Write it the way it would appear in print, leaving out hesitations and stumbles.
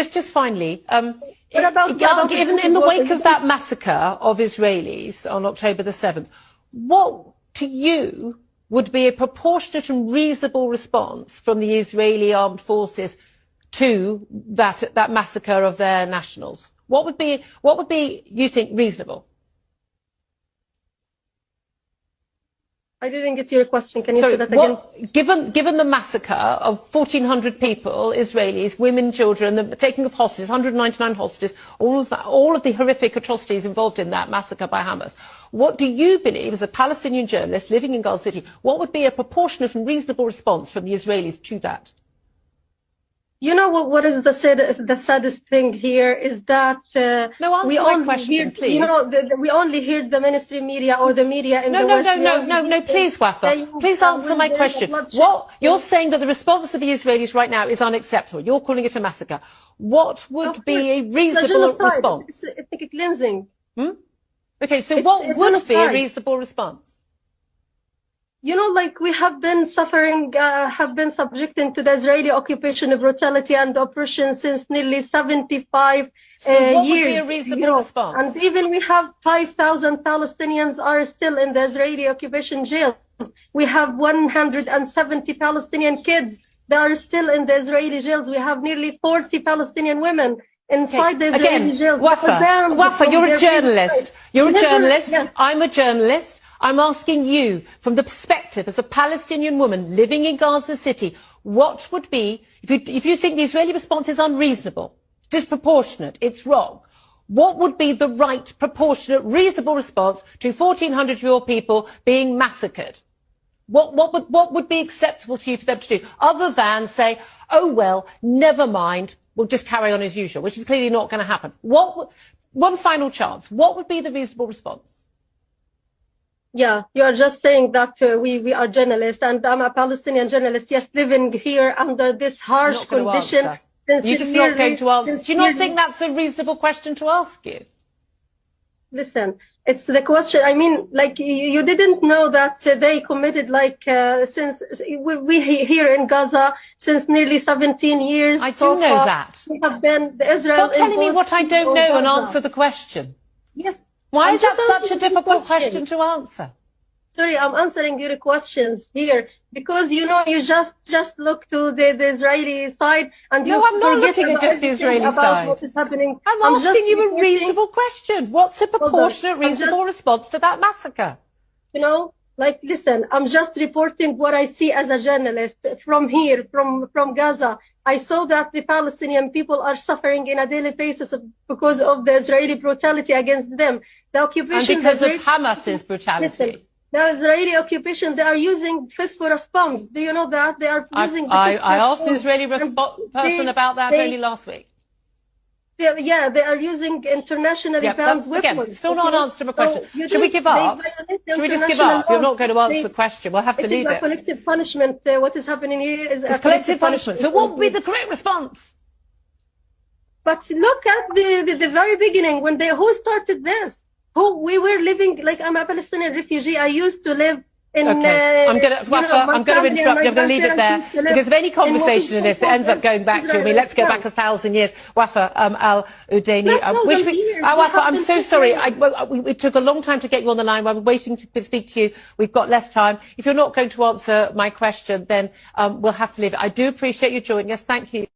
just finally, Given in the wake of that massacre of Israelis on October the 7th, what to you would be a proportionate and reasonable response from the Israeli armed forces to that massacre of their nationals? What would be, you think, reasonable? I didn't get your question. Can you say that again? Given the massacre of 1,400 people, Israelis, women, children, the taking of hostages, 199 hostages, all of the horrific atrocities involved in that massacre by Hamas, what do you believe, as a Palestinian journalist living in Gaza City, what would be a proportionate and reasonable response from the Israelis to that? You know what is the saddest thing here is that no, answer my question, please. You know, we only hear the mainstream media or the media in the West. No, please, Wafa, please answer my question. What you're saying that the response of the Israelis right now is unacceptable. You're calling it a massacre. What would be a reasonable response? It's ethnic cleansing. Okay, so what would be a reasonable response? You know, like we have been suffering, have been subjected to the Israeli occupation, brutality and oppression since nearly 75 so what years. Would be a reasonable response? And even we have 5,000 Palestinians are still in the Israeli occupation jails. We have 170 Palestinian kids that are still in the Israeli jails. We have nearly 40 Palestinian women inside the Israeli jails. Wafa, you're a journalist. You're a journalist. Yeah. I'm a journalist. I'm asking you, from the perspective as a Palestinian woman living in Gaza City, what would be, if you think the Israeli response is unreasonable, disproportionate, it's wrong, what would be the right, proportionate, reasonable response to 1,400 of your people being massacred? What would be acceptable to you for them to do, other than say, oh, well, never mind, we'll just carry on as usual, which is clearly not going to happen. One final chance, what would be the reasonable response? Yeah, you are just saying that we are journalists, and I'm a Palestinian journalist, yes, living here under this harsh condition. You're just not going to answer. Do you not think that's a reasonable question to ask you? Listen, it's the question. I mean, like, you didn't know that they committed, like, since we here in Gaza, since nearly 17 years. I do know that. We have been Israel. Stop telling me what I don't know and answer the question. Yes. Why is that such a difficult question to answer? Sorry, I'm answering your questions here because, you know, you just look to the Israeli side and you I'm not looking at just the Israeli side. What is happening. I'm asking you a reasonable question. What's a proportionate, reasonable response to that massacre? You know, like, listen, I'm just reporting what I see as a journalist from here, from Gaza. I saw that the Palestinian people are suffering on a daily basis because of the Israeli brutality against them. The occupation. And because of Hamas's brutality. Listen, the Israeli occupation, they are using phosphorus bombs. Do you know that? They are using I asked an Israeli person about that only last week. Yeah, they are using internationally banned weapons. Again, still not an answer to my question. Should we give up? Should we just give up? You're not going to answer the question. We'll have to leave it. It is a collective punishment. What is happening here is a collective punishment. So what would be the correct response? But look at the very beginning when who started this? We were living, like, I'm a Palestinian refugee. I used to live in. Okay. I'm going to interrupt you. I'm going to leave it there because if any conversation in this, it ends up going back to. I mean, let's go back 1,000 years. Wafa al-Udaini. Wafa, I'm so sorry. It took a long time to get you on the line. While we're waiting to speak to you, we've got less time. If you're not going to answer my question, then we'll have to leave it. I do appreciate you joining us. Thank you.